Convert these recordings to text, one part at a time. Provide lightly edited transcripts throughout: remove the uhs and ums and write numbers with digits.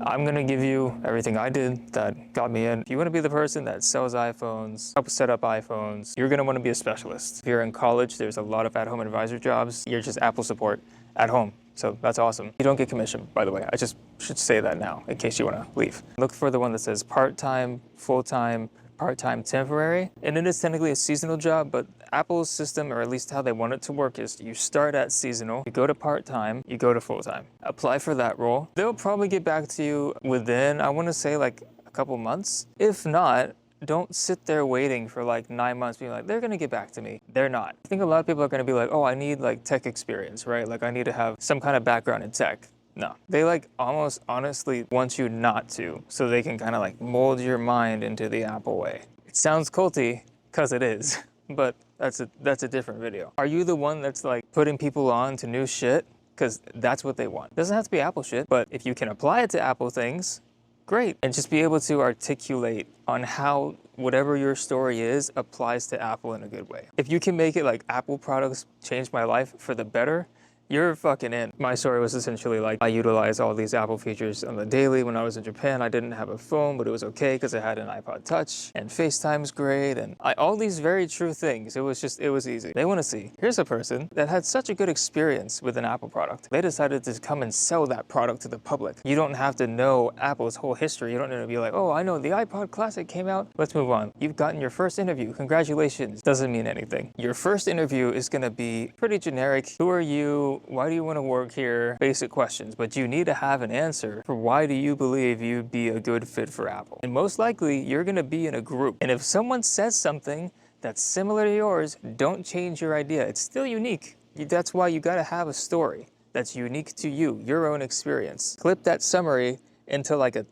I'm gonna give you everything I did that got me in. If you wanna be the person that sells iPhones, helps set up iPhones, you're gonna wanna be a specialist. If you're in college, there's a lot of at-home advisor jobs. You're just Apple support at home. So that's awesome. You don't get commission, by the way. I just should say that now in case you wanna leave. Look for the one that says part-time, full-time, part-time temporary. And it is technically a seasonal job, but Apple's system, or at least how they want it to work, is you start at seasonal, you go to part-time, you go to full-time. Apply for that role. They'll probably get back to you within, I want to say, like a couple months. If not, don't sit there waiting for like 9 months being like, they're gonna get back to me. They're not. I think a lot of people are gonna be like, oh, I need like tech experience, right? Like I need to have some kind of background in tech. No, they like almost honestly want you not to, so they can kind of like mold your mind into the Apple way. It sounds culty, cause it is, but that's a different video. Are you the one that's like putting people on to new shit? Cause that's what they want. It doesn't have to be Apple shit, but if you can apply it to Apple things, great. And just be able to articulate on how whatever your story is applies to Apple in a good way. If you can make it like Apple products changed my life for the better, you're fucking in. My story was essentially like, I utilized all these Apple features on the daily. When I was in Japan, I didn't have a phone, but it was okay because I had an iPod Touch, and FaceTime's great, and all these very true things. It was easy. They want to see, here's a person that had such a good experience with an Apple product. They decided to come and sell that product to the public. You don't have to know Apple's whole history. You don't need to be like, oh, I know the iPod Classic came out. Let's move on. You've gotten your first interview. Congratulations. Doesn't mean anything. Your first interview is going to be pretty generic. Who are you? Why do you want to work here? Basic questions, but you need to have an answer for why do you believe you'd be a good fit for Apple? And most likely, you're going to be in a group. And if someone says something that's similar to yours, don't change your idea. It's still unique. That's why you got to have a story that's unique to you, your own experience. Clip that summary into like a,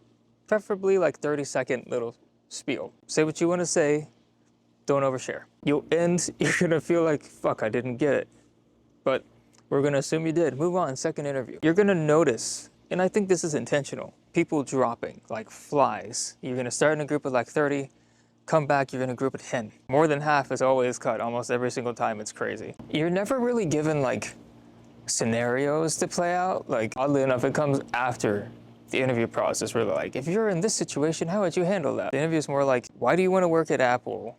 preferably like 30-second little spiel. Say what you want to say, don't overshare. You're gonna feel like, fuck, I didn't get it. But we're gonna assume you did. Move on, second interview. You're gonna notice, and I think this is intentional, people dropping like flies. You're gonna start in a group of like 30, come back, you're in a group of 10. More than half is always cut almost every single time. It's crazy. You're never really given like scenarios to play out. Like oddly enough, it comes after the interview process where they're like, if you're in this situation, how would you handle that? The interview is more like, why do you wanna work at Apple?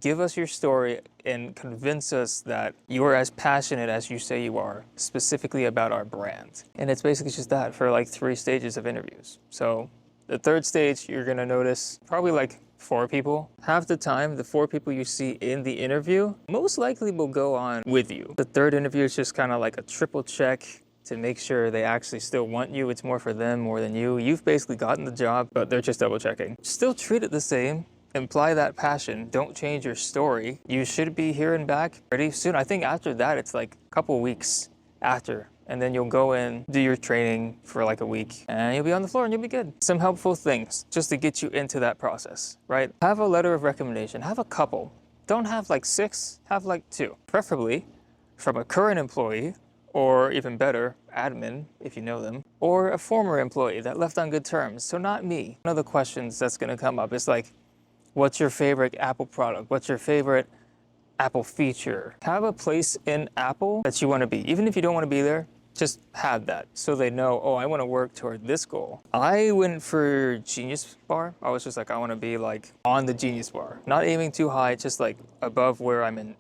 Give us your story and convince us that you are as passionate as you say you are, specifically about our brand. And it's basically just that for like 3 stages of interviews. So the third stage, you're gonna notice probably like 4 people. Half the time, the 4 people you see in the interview most likely will go on with you. The third interview is just kind of like a triple check to make sure they actually still want you. It's more for them more than you. You've basically gotten the job, but they're just double checking. Still treat it the same. Imply that passion. Don't change your story. You should be hearing back pretty soon. I think after that, it's like a couple weeks after. And then you'll go in, do your training for like a week, and you'll be on the floor and you'll be good. Some helpful things just to get you into that process, right? Have a letter of recommendation. Have a couple. Don't have like 6, have like 2. Preferably from a current employee, or even better, admin, if you know them, or a former employee that left on good terms. So not me. One of the questions that's gonna come up is like, what's your favorite Apple product? What's your favorite Apple feature? Have a place in Apple that you want to be. Even if you don't want to be there, just have that so they know, oh, I want to work toward this goal. I went for Genius Bar. I was just like, I want to be like on the Genius Bar, not aiming too high, just like above where I'm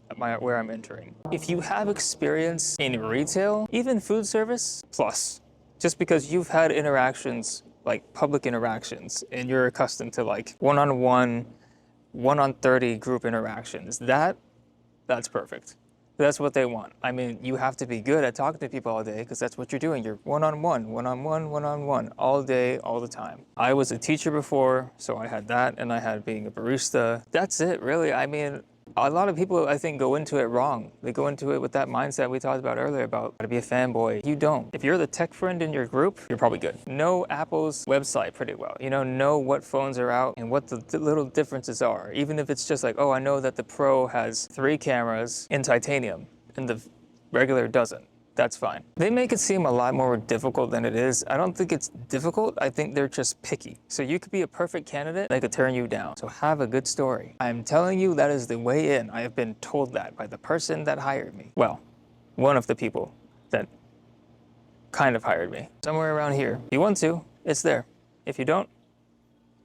entering. If you have experience in retail, even food service, plus, just because you've had interactions, like public interactions, and you're accustomed to like one-on-one, 1-on-30 group interactions, that's perfect. That's what they want. I mean, you have to be good at talking to people all day because that's what you're doing. You're one-on-one, one-on-one, one-on-one, all day, all the time. I was a teacher before, so I had that, and I had being a barista. That's it, really. I mean, a lot of people, I think, go into it wrong. They go into it with that mindset we talked about earlier about how to be a fanboy. You don't. If you're the tech friend in your group, you're probably good. Know Apple's website pretty well. You know what phones are out and what the little differences are. Even if it's just like, oh, I know that the Pro has 3 cameras in titanium and the regular doesn't. That's fine. They make it seem a lot more difficult than it is. I don't think it's difficult. I think they're just picky. So you could be a perfect candidate, they could turn you down. So have a good story. I'm telling you, that is the way in. I have been told that by the person that hired me. Well, one of the people that kind of hired me. Somewhere around here. If you want to, it's there. If you don't,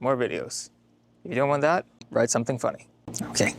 more videos. If you don't want that, write something funny. Okay.